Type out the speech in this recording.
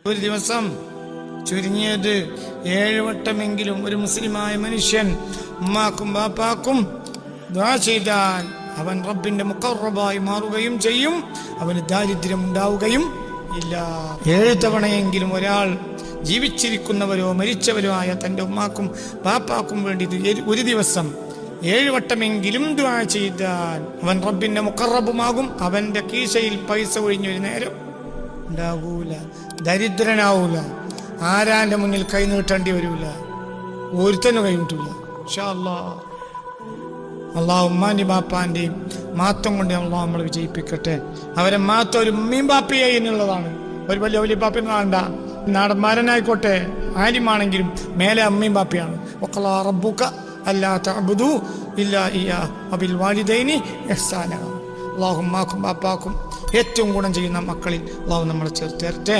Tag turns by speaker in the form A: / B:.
A: ഒരു ദിവസം ചുരുങ്ങിയത് 7 വട്ടമെങ്കിലും ഒരു മുസ്ലിമായ മനുഷ്യൻ ഉമ്മാക്കും ബാപ്പാക്കും ദുആ ചെയ്താൽ അവൻ റബ്ബിന്റെ മുഖറബായി മാറുകയും ചെയ്യും, അവന് ദാരിദ്ര്യം ഉണ്ടാവുകയും ഇല്ല. 7 തവണയെങ്കിലും ഒരാൾ ജീവിച്ചിരിക്കുന്നവരോ മരിച്ചവരോ ആയ തൻ്റെ ഉമ്മാക്കും ബാപ്പാക്കും വേണ്ടി ഒരു ദിവസം 7 വട്ടമെങ്കിലും ദുആ ചെയ്താൽ അവൻ റബ്ബിന്റെ മുഖറബുമാകും. അവന്റെ കീശയിൽ പൈസ ഒഴിഞ്ഞൊരു നേരം ഉണ്ടാകൂല, ദരിദ്രനാവൂല, ആരാന്റെ മുന്നിൽ കൈ നീട്ടേണ്ടി വരൂല, ഒരുത്തനും കൈ നീട്ടൂല. ഇൻഷാ അല്ലാഹ് അള്ളാഹു ഉമ്മാന്റെയും ബാപ്പാന്റെയും മാത്തം കൊണ്ട് അള്ളാഹു നമ്മൾ വിജയിപ്പിക്കട്ടെ. അവരെ മാത്തം ഒരു ഉമ്മയും ബാപ്പയെ എന്നുള്ളതാണ്. ഒരു വലിയ വലിയ ബാപ്പയും കാണണ്ട, നാടന്മാരനായിക്കോട്ടെ ആര്യമാണെങ്കിലും മേലെ അമ്മയും ബാപ്പയാണ്. വഖളാ റബ്ബുക അല്ലാ തഅ്ബുദൂ ഇല്ലാ ഇയ്യാഹു വബിൽ വാലിദൈനി ഇഹ്സാനാ. അള്ളാഹു ഉമ്മാക്കും ബാപ്പാക്കും ഏറ്റവും ഗുണം ചെയ്യുന്ന മക്കളിൽ അള്ളാഹു നമ്മളെ ചേർത്തേരട്ടെ.